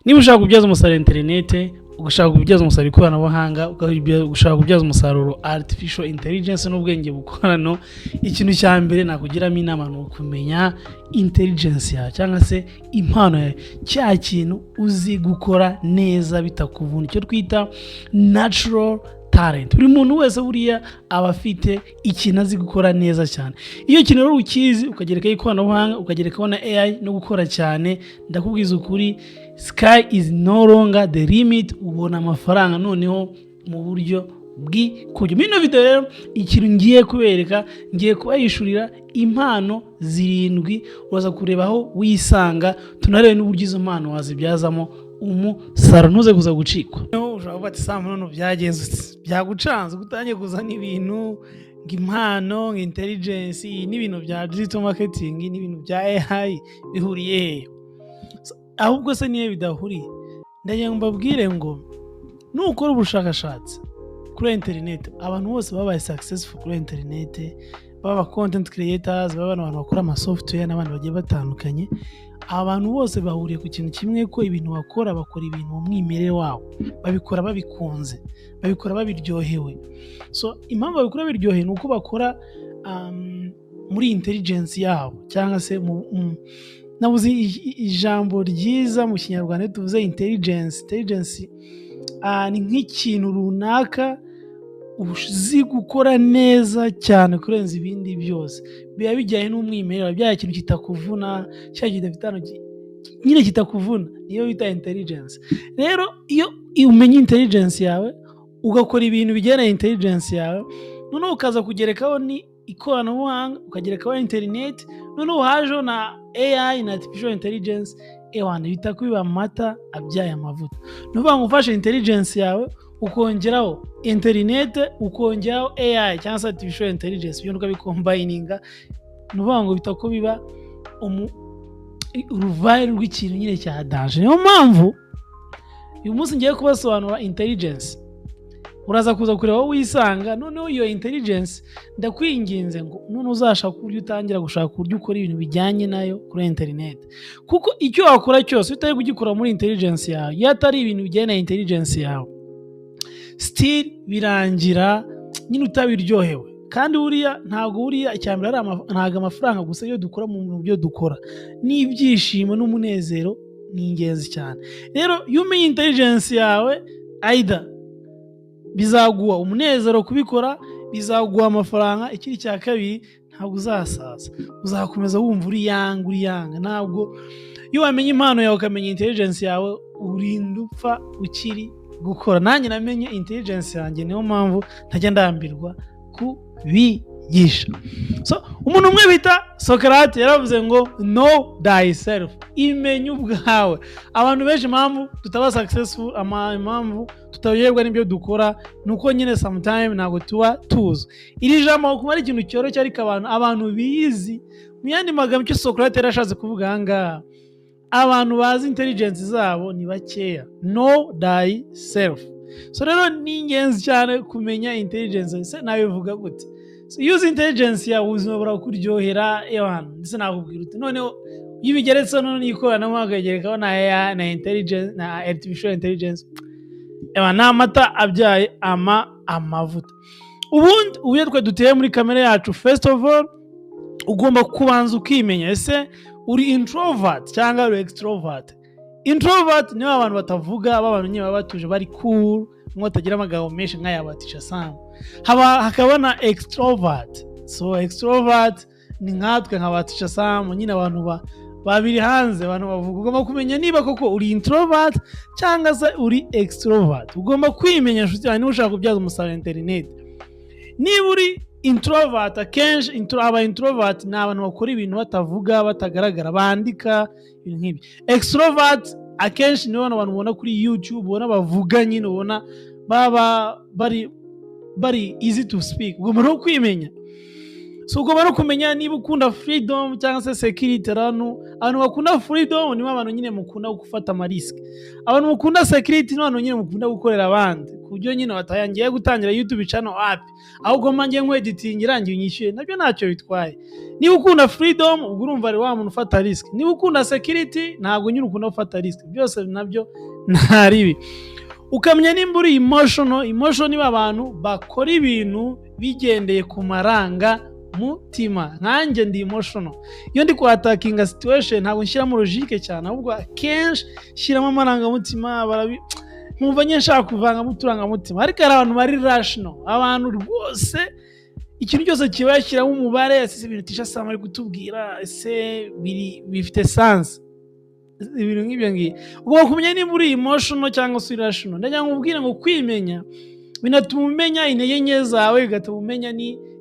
niba ushaka kubyaza umusaruro internet, ugashaka kubyaza umusaruro ikoranabuhanga, ugashaka kubyaza umusaruro artificial intelligence n'ubwenge bukorano, ikintu cya mbere nakugiramo inama ni ukumenya intelligence yawe cyangwa se impano yawe, cya kintu uzi gukora neza bitakuvuna, icyo twita natural talent. Buri muntu wese buriya aba afite ikintu azi gukora neza cyane. Iyo kintu rero ukizi ukagereka ikoranabuhanga, ukagerekaho na AI no gukora cyane, ndakubwiza ukuri sky is no longer the limit. Ubona amafaranga noneho mu buryo bw'ikujya. Muri ino video rero ikintu ngiye kubereka, ngiye kubayishurira impano 7 uraza kureba aho wisanga, tunarebe n'uburyo izo mpano wazibyazamo umusaruro ntuze kuza gucikwa. Ushobora kuvuga ati Sam none byagenze byagucanze gutangiye kuzana ibintu ng'impano ng'intelligence n'ibintu bya digital marketing n'ibintu bya AI bihuriye he? Ahubwo se niye bidahuriye, ndagira ngo mbabwire ngo nukora ubushakashatsi kuri internet, abantu bose babaye successful kuri internet, baba content creators, baba abantu bakora ama software n'abandi bagiye batandukanye, abantu bose bahuriye ku kintu kimwe, ko ibintu bakora ibintu mu mwimerere wabo, babikora babikunze, babikora babiryohewe. So impamvu babikora biryoheye nuko bakora muri intelligence yabo, cyangwa se nabuze ijambo ryiza mu Kinyarwanda tuvuze intelligence ni nk'ikintu runaka uzi gukora neza cyane kurenza ibindi byose, biba bijyanye n'umwimerere, bya ikintu kitakuvuna, cya gidafitano nyine kitakuvuna, niyo bita intelligence. Rero iyo umenye intelligence yawe ugakora ibintu bijyana intelligence yawe, noneho ukaza kugerekaho ni ikoranabuhanga, ukagerekaho internet, noneho hajeho na AI na artificial intelligence, ewana bita kubiba amata abyaye amavuta. Nuvuga ngo ufashe intelligence yawe ukongeraho internet, ukongeraho AI cyangwa se artificial intelligence, byo ukabicombininga, nuvuga ngo bita kubiba uruvayi rw'ikintu nyine cya danger. Niyo mpamvu uyu munsi ngiye kubasobanura intelligence, uraza kuza kureba aho wisanga. Noneho iyo intelligence ndakwinginze ngo none uzashaka uburyo utangira gushaka uburyo ukora ibintu bijyanye nayo kuri internet, kuko icyo wakora cyose utaye kugikora muri intelligence yawe, iyo atari ibintu bijyanye na intelligence yawe, still birangira nyine utabiryohewe. Kandi buriya ntabwo buriya icyambere ntabwo amafaranga gusa iyo dukora mu byo dukora, n'ibyishimo n'umunezero ni ingenzi cyane. Rero iyo umenye intelligence yawe, either bizaguha umunezero kubikora, bizaguha amafaranga, ikiri cya kabiri ntabwo uzasaza, uzakomeza wumva uri yanga. Ntabwo iyo wamenye impano yawe ukamenya intelligence yawe, urinda upfa ukiri gukora. Nanjye namenye intelligence yanjye, niyo mpamvu ntajya ndambirwa kubigisha. So umuntu umwe bita Socrates yaravuze ngo know thyself, imenye ubwawe. Abantu benshi impamvu tutaba successful, impamvu tutayoberwa n'ibyo dukora, nuko nyine sometime ntabwo tuba tuzi. Iri jambo kuba ari ikintu cyoroshye, ariko abantu bizi, mu yandi magambo icyo Socrates yarashatse kuvuga ahangaha, abantu bazi intelligence zabo ni bakeya. Know thyself. So rero ni ingenzi cyane kumenya intelligence. Se nabivuga gute? So use intelligence ya ubuzima burakuryohera ewana. Ndetse nakubwira uti noneho iyo bigeretse none ikoranabuhanga gerekaho na AI na intelligence na artificial intelligence, ewana amata abyaye amavuta. Ubundi ubuye twe duteye muri kamera yacu, first of all ugomba kubanza ukimenya, ese uri introvert cyangwa uri extrovert. Introvert ni abantu batavuga, abantu nyine baba batuje, bari cool, ngo batagira amagambo menshi nk'ayabatisha Sam. Hakaba na extrovert. So extrovert ni nkatwe nk'abatisha Sam, nyine abantu babiri hanze, abantu bavuga. Ugomba kumenya niba koko uri introvert cyangwa se uri extrovert. Ugomba kwimenya inshuti yawe niba ushaka kubyaza umusaruro internet. Niba uri introvert, akenshi introvert ni abantu bakora ibintu batavuga, batagaragara, bandika ibintu nk'ibi. Extrovert akenshi ni abantu ubona kuri YouTube, ubona bavuga, nyine ubona baba bari easy to speak. Ugomba no kwimenya. so ugomba no kumenya niba ukunda freedom cyangwa se security. abantu bakunda freedom nibo abantu nyine mukunda gufata amarisike, abantu mukunda security n'abantu nyine mukunda gukorera abandi ku buryo nyine batayangiye gutangira YouTube channel app ahubwo manje nkweditingira ngiye unyishyuye, nabyo ntacyo bitwaye. Niba ukunda freedom ubwo urumva ari wa muntu ufata risk, niba ukunda security ntabwo nyine ukunda gufata risk, byose nabyo ntaribi. Ukamenya nimba uri emotional niba abantu bakora ibintu bigendeye ku maranga mutima. Nkanjye ndi emotional, iyo ndi kwatakinga situation ntabwo nshyiramo logique cyane, ahubwo akenshi shyiramo amarangamutima, nkumva nyine nshaka kuvanga muturangamutima. Ariko hari abantu bari rational, abantu rwose ikintu cyose kibaye shyiramo umubare, ese ibintu tisha sama ari kutubwira ese bifite sense, ibintu nk'ibyo ngiye. Ugomba kumenya nimba uri emotional cyangwa se rational. Ndagira ngo ubwire ngo kwimenya binatuma umenya intege nke zawe, bigatuma umenya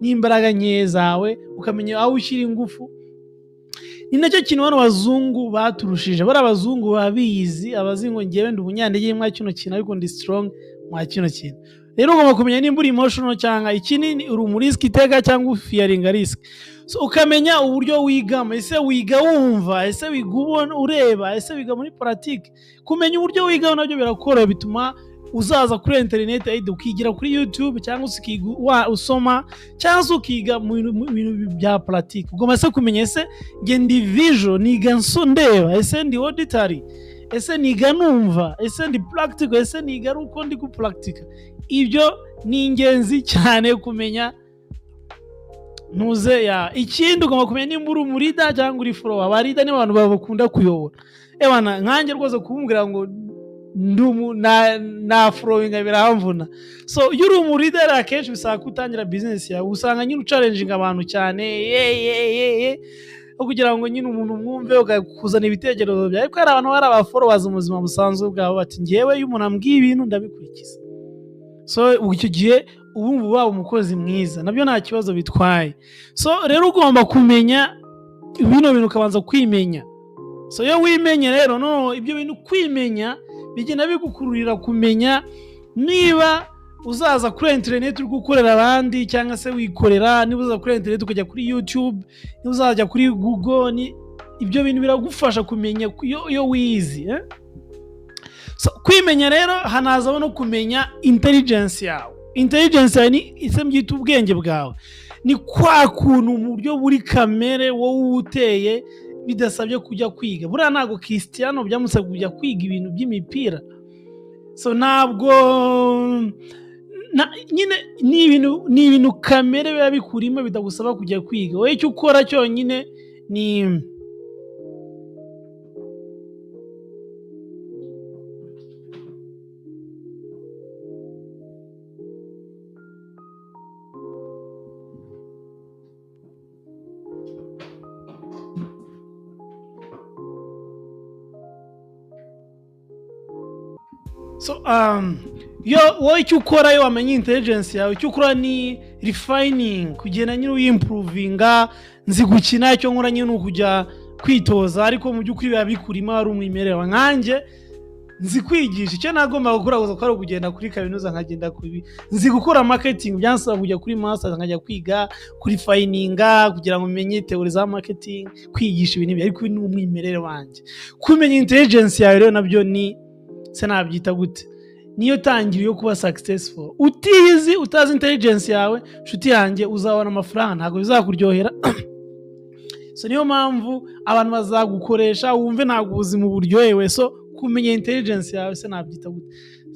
n'imbaraga nke zawe, ukamenya aho ushyira ingufu. Ni nacyo kintu bano bazungu baturushije. Bari abazungu babizi, abazingo ngewe ndi umunyantege mwa kino kintu ariko ndi strong mwa kino kintu. Rero ugomba kumenya nimba uri emotional cyangwa ikindi uri mu risk itega cyangwa fearing risk. So ukamenya uburyo wigamo, ese wiga wumva, ese wiga ubona ureba, ese wiga muri pratique. Kumenya uburyo wiga nabyo birakora, bituma uzaza kuri internet ukigira kuri YouTube cyangwa ukiga usoma cyangwa ukiga mu bintu bya pratique. Ugomba se kumenya ese nge ndi visual niga ndeba, ese ndi auditory, ese niga numva, ese ndi practical, ese niga uko ndi ku practical. Ibyo ni ingenzi cyane kumenya. Ntuze ya ikindi ugomba kumenya nimba uri umurida cyangwa uri follower. Abarida ni abantu bakunda kuyobora. Ebana nkanjye rwose kumbwira ngo na following biramvuna. So iyo uri umurida akenshi bisaba kutangira business yawe, usanga nyine challenging abantu cyane kugira ngo nyine umuntu mwumve ukakuzana ibitekerezo byawe. Ariko hari abantu bari aba followers mu buzima busanzwe bwabo bati ngewe iyo umuntu ambwiye ibintu ndabikurikiza. So icyo gihe ubumva waba umukozi mwiza, nabyo nta kibazo bitwaye. So rero ugomba kumenya bintu ukabanza kwimenya. So iyo wimenye rero ibyo bintu kwimenya bigenda bigukururira kumenya niba uzaza kuri internet uri gukorera abandi cyangwa se wikorera, niba uzaza kuri internet ukajya kuri YouTube, niba uzajya kuri Google, ibyo bintu biragufasha kumenya iyo wizi. So kwimenya rero hanaza no kumenya intelligence yawe. Intelligence yawe ni isembyita ubwenge bwawe, ni kwa kuntu mu buryo buri kamere wowe uteye bidasabye kujya kwiga. Buriya ntabwo Cristiano byamusabye kujya kwiga ibintu by'imipira. So ntabwo nyine ni ibintu kamere biba bikurimo bidagusaba kujya kwiga. Wowe icyo ukora cyonyine ni wowe icyo ukora iyo wamenye intelligence yawe, icyo ukora ni refining, kugenda nyine uyimprovinga. Nzi gukina, icyo nkora nyine ukujya kwitoza, ariko mu by'ukuri biba bikurimo ari umwimerere wa nkanjye. Nzi kwigisha, icyo nagomba gukora gusa ko kugenda kuri kaminuza nkagenda kuri nzi gukora marketing, byansaba kujya kuri master nkajya kwiga kuri fininga kugira ngo menye theory za marketing, kwigisha ibintu ariko ni umwimerere wanjye. Kumenya intelligence yawe rero nabyo ni nabyita gute, niyo tangiro yo kuba successful. Utazi intelligence yawe nshuti yanjye uzabona amafaranga ntabwo bizakuryohera. So niyo mpamvu abantu bazagukoresha wumve ntabwo ubuzima buryohewe. So kumenya intelligence yawe nabyita gute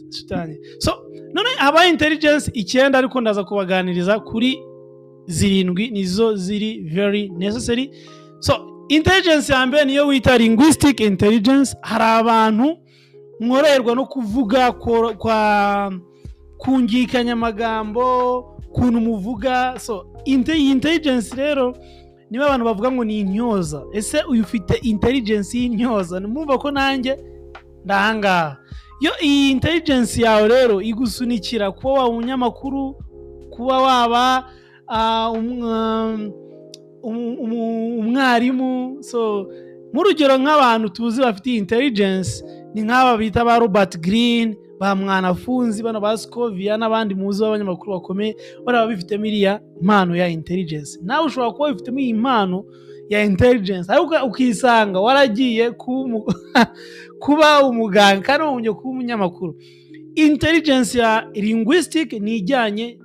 nshuti yanjye. So none habaye intelligence 9 ariko ndaza kubaganiriza kuri 7 nizo ziri very necessary. So intelligence ya mbere niyo wita linguistic intelligence. Hari abantu mworoherwa no kuvuga kungikanya amagambo, kuntu muvuga. So intelligence rero niba abantu bavuga ngo ni intyoza. Ese uyu ufite intelligence y'intyoza? Numva ko nanjye ndahanga. Yo iyi intelligence yawe rero igusunikira kuba waba umunyamakuru, kuba waba umwarimu. So mu rugero nk'abantu tuzi bafite intelligence ni nk'aba bita ba Robert Greene, ba Mwanafunzi, bano ba Scovia n'abandi muzi b'abanyamakuru bakomeye baraba bifitemo iriya impano ya intelligence. Nawe ushobora kuba bifitemo iyi impano ya intelligence ariko ukisanga waragiye kuba umuganga kandi wongeye kuba umunyamakuru. Intelligence ya linguistic ni ijyanye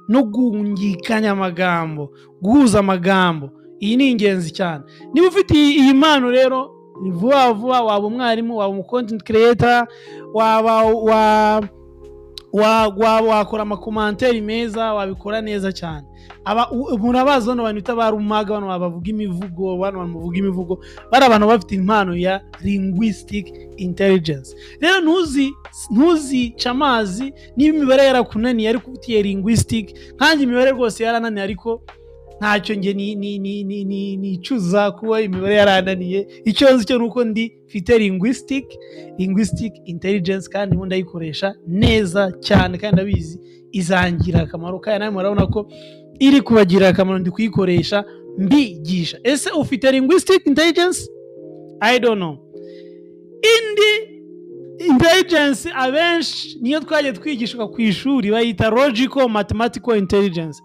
no gungikanya amagambo, guhuza amagambo. Iyi ni ingenzi cyane. Niba ufite iyi mpano rero, vuba vuba waba umwarimu, waba content creator, wakora amakomantere meza, wabikora neza cyane. Murabazi bano bantu bitabarumaga, bano bavuga imivugo, bari abantu bafite impano ya linguistic intelligence. Rero ntuzica amazi niba imibare yarakunaniye ariko ufitiye linguistic, kandi imibare rwose yarananiye ariko ntacyo nge nicuza kuba imibare yarananiye. Icyo nzi cyo nuko mfite linguistic intelligence kandi ubu ndayikoresha neza cyane kandi abizi izangira akamaro, kandi nawe murabona ko iri kubagira akamaro ndi kuyikoresha mbigisha. Ese ufite linguistic intelligence? I don't know. Indi intelligence abenshi niyo twagiye twigishwa ku ishuri bayita logical mathematical intelligence.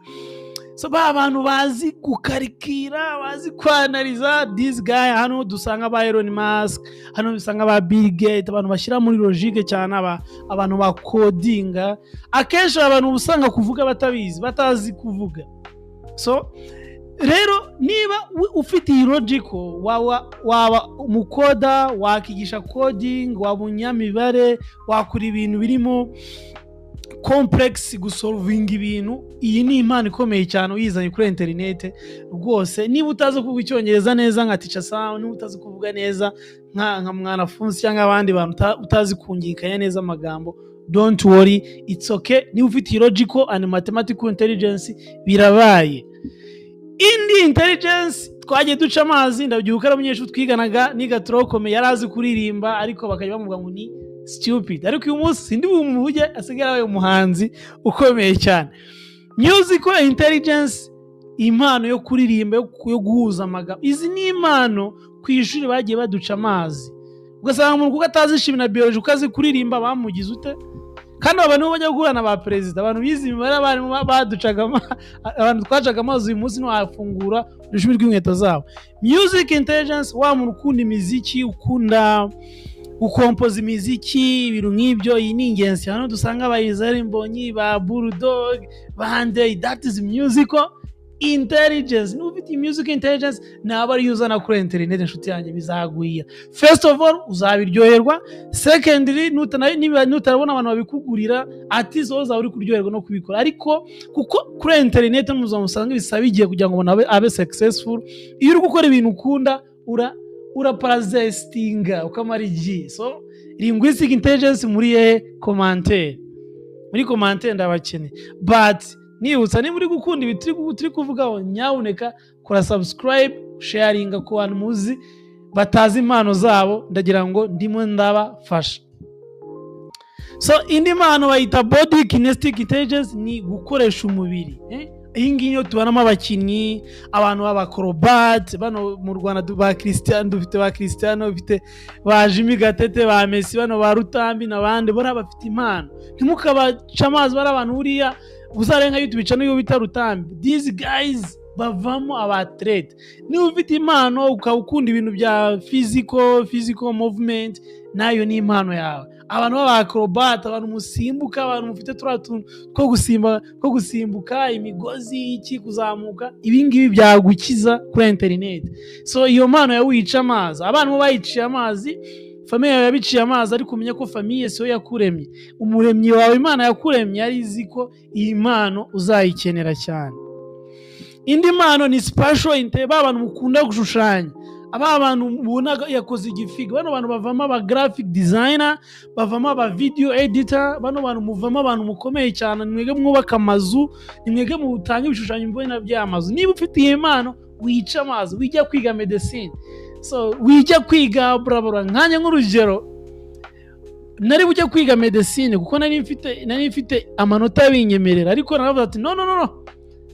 So abantu bazi gukarikira, bazi kwanaliza. This guy hano dusanga ba Elon Musk, hano dusanga ba Bill Gates, abantu bashyira muri logique cyane, abantu ba codinga. Akenshi abantu usanga kuvuga batazi kuvuga. So rero niba ufite iyi logical, waba umukoda, wakigisha coding, waba unyamibare, wakora ibintu birimo complex, gusolvinga ibintu. Iyi ni impano ikomeye cyane uyizanye kuri internet rwose. Niba utazi kuvuga icyongereza neza nka Teacher Sam, niba utazi kuvuga neza nka Mwanafunzi cyangwa abandi bantu utazi kungikanya neza amagambo, don't worry, it's okay. Niba ufite logical and mathematical intelligence birabaye. Indi intelligence twagiye duca amazi, ndabyuka ari umunyeshuri twiganaga niga turokome yarazi kuririmba ariko bakajya bamuvuga ngo ni stupid, ariko uyu munsi sindi bumuvuge asigaye abaye umuhanzi ukomeye cyane. Musical intelligence, impano yo kuririmba, yo guhuza amagambo. Izi ni impano ku ishuri bagiye baduca amazi, ugasanga umuntu kuko atazi na biology ukazi kuririmba bamugize ute. Kandi abantu bajya guhura ba perezida, abantu bize imibare, abantu baducaga abantu twacaga amazi uyu munsi n'wafungura urushumi rw'inkweto zabo. Music intelligence, wa muntu ukunda imiziki, ukunda ukompoza imiziki, ibintu nk'ibyo. Iyi ni ingenzi. Hano dusanga ba Israel Mbonyi, ba Bulldog, bande. That is musical intelligence. N'ufite music intelligence naba ari uzana kuri internet, inshuti yanjye bizaguhira. First of all uzabiryoherwa, secondly nutarabona abantu babikugurira ati zoza uri kuryoherwa no kubikora. Ariko kuko kuri internet muzamusanga bisaba igihe kugira ngo umuntu abe successful. Iyo uri gukora ibintu ukunda uraparastinga ukamara igihe. So linguistic intelligence muri commentaire, ndabakene. But nibutsa niba uri gukunda ibi turi kuvugaho, nyabuneka kora subscribe, sharinga ku bantu muzi batazi impano zabo, ndagira ngo ndimo ndabafasha. So indi mpano bayita body kinetic intelligence, ni gukoresha umubiri. Iyi ngiyi yo tubanamo abakinnyi, abantu b'abacrobat. Bano mu Rwanda ba Cristiano, dufite ba Cristiano, dufite ba Jimmy Gatete, ba Messi, bano ba Rutambi n'abandi bora bafite impano. Ntimukabaca amazi bari abantu buriya uzarenga YouTube channel yo bita Rutambi. These guys bavamo abatrade. Niba ufite impano ukunda ibintu bya physical movement, nayo ni impano yawe. Abantu b'abacrobat, abantu musimbuka, abantu mufite turatuntu two gusimbuka, imigozi iki kuzamuka, ibi ngibi byagukiza kuri internet. So iyo mpano yawica amazi, abantu bayiciye amazi, famiye yawe yabiciye amazi, ariko umenya ko famiye siyo yakuremye. Umuremyi wawe Imana yakuremye yari izi ko iyi mpano uzayikenera cyane. Indi mpano ni spatial intelligence, abantu mukunda gushushanya, abantu mubona yakoze igifiga. Bano bantu bavamo aba graphic designer, bavamo aba video editor. Bano bantu muvamo abantu mukomeye cyane. Nimwege mwubaka amazu, nimwege mutanga ibishushanyo mbona by'amazu. Niba ufite iyi mpano wica amazi, wijya kwiga medicine. So wijya kwiga brabura. Nkanye nk'urugero nari bujya kwiga medicine kuko nari mfite amanota binyemerera, ariko naravuze ati no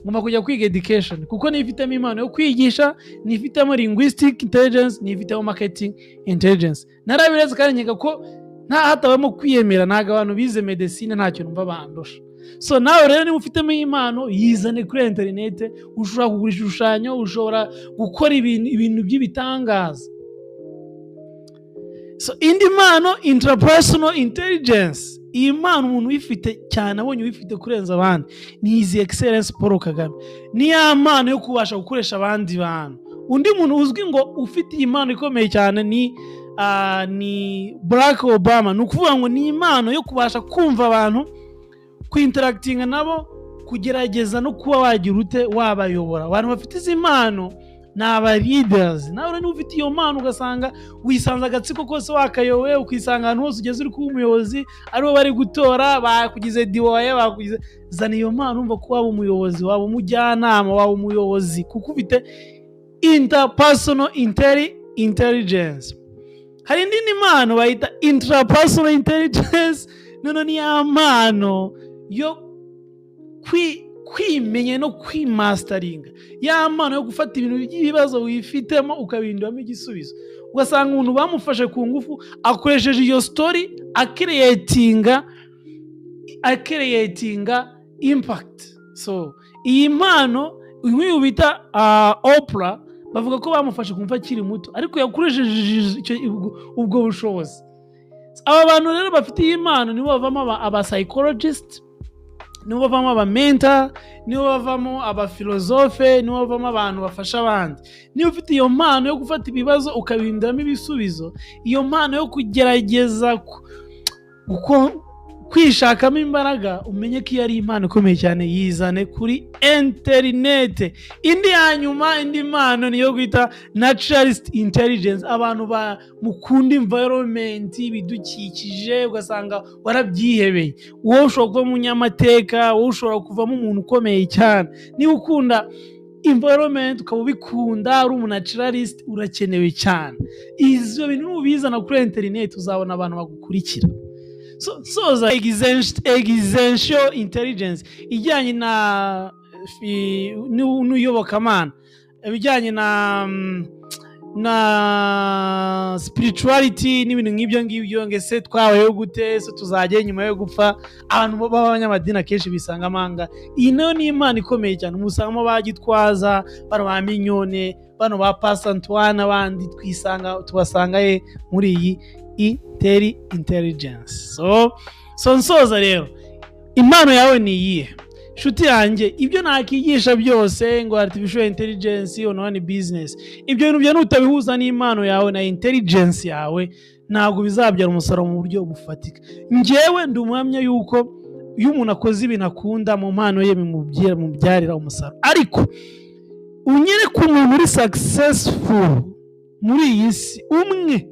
ngomba kujya kwiga education kuko nifitemo impano yo kwigisha, nifitemo linguistic intelligence, nifitemo marketing intelligence. Narabireze kandi nkeka ko nta hatabamo kwiyemera, ntabwo abantu bize medecine ntacyo numva bandusha. So nawe rero niba ufitemo impano yizane kuri interinete, ushobora kugura ibishushanyo, ushobora gukora ibintu by'ibitangaza. So indi mpano, intrapersonal intelligence. Iyi mpano umuntu uyifite cyane, abonye uyifite kurenza abandi, ni His Excellence Paul Kagame. Ni ya mpano yo kubasha gukoresha abandi bantu. Undi muntu uzwi ngo ufite iyi mpano ikomeye cyane ni Barack Obama. Ni ukuvuga ngo ni impano yo kubasha kumva abantu, kuinteractinga nabo, kugerageza no kuba wagira ute wabayobora. Abantu bafite izi mpano ni aba leaders. Nawe niba ufite iyo mpano ugasanga wisanze agatsiko kose wakayowe, ukisanga ahantu hose ugeze uri kuba umuyobozi, aribo bari gutora, bakugize diwaye, bakugize, zana iyo mpano umva ko waba umuyobozi, waba umujyanama, waba umuyobozi, kuko ufite interpersonal intelligence. Hari indi mpano bayita intrapersonal intelligence. None ni ya mpano yo kwimenya no kwimasteringa, ya mpano yo gufata ibintu by'ibibazo wifitemo ukabinduramo igisubizo. Ugasanga umuntu bamufashe ku ngufu, akoresheje iyo story acreatinga impact. So iyi mpano nk'iyo bita Oprah, bavuga ko bamufashe kumva akiri muto, ariko yakoresheje ubwo bushobozi. Aba bantu rero bafite iyi mpano nibo bavamo aba psychologist, nibo bavamo aba mentor, nibo bavamo aba philosophe, nibo bavamo abantu bafasha abandi. Niba ufite iyo mpano yo gufata ibibazo ukabihinduramo ibisubizo, iyo mpano yo kugerageza kwishakamo imbaraga, umenye ko iyo ari impano ikomeye cyane. Yizane kuri interinete. Indi mpano niyo gwita naturalist intelligence. Abantu mukunda environment, ibidukikije, ugasanga warabyihebeye. Wowe ushobora kuba umunyamateka, wowe ushobora kuvamo umuntu ukomeye cyane. Niba ukunda environment ukaba ubikunda, uri umunaturalist, urakenewe cyane. Izo bintu nubizana kuri interinete uzabona abantu bagukurikira. So za existential intelligence ijyanye n'uyobokamana, ibijyanye na spirituality n'ibintu nk'ibyo ngibyo. Ngese twabayeho gute, so tuzajye nyuma yo gupfa. Abantu b'abanyamadini akenshi bisanga amanga. Iyi nayo ni impano ikomeye cyane. Umusangamo bagitwaza, bano ba Mignone, bano ba Pastor Antoine, abandi tubasanga muri iyi intelligence. So nsoza rero, impano yawe ni iyihe nshuti yanjye? Ibyo nakigisha byose ngo artificial intelligence, online business, ibyo bintu bya nutabihuza n'impano yawe na intelligence yawe, ntabwo bizabyara umusaruro mu buryo bufatika. Njyewe ndumwamya yuko iyo umuntu akoze ibintu akunda, mu mpano ye bimubyarira umusaruro. Ariko unyereke umuntu uri successful muri iyi si umwe,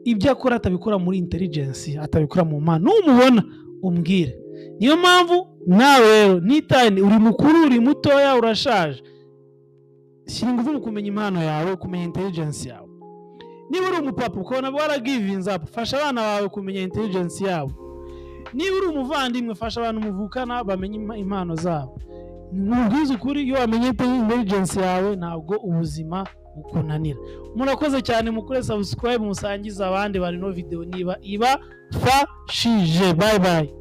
ibyo akora atabikora muri intelligence, atabikora mu mpano, numubona umbwire. Niyo mpamvu nawe rero nitane, uri mukuru, uri mutoya, urashaje, shyira ingufu mu kumenya impano yawe, kumenya intelligence yawe. Niba uri umupapa ukabona waragivinze up, fasha abana bawe kumenya intelligence yabo. Niba uri umuvandimwe, fasha abantu muvukana bamenye impano zabo. Mubwize ukuri, iyo wamenye intelligence yawe ntabwo ubuzima bukunanira. Murakoze cyane, mukore subscribe, musangiza abandi bari no video niba ibafashije. Bye bye.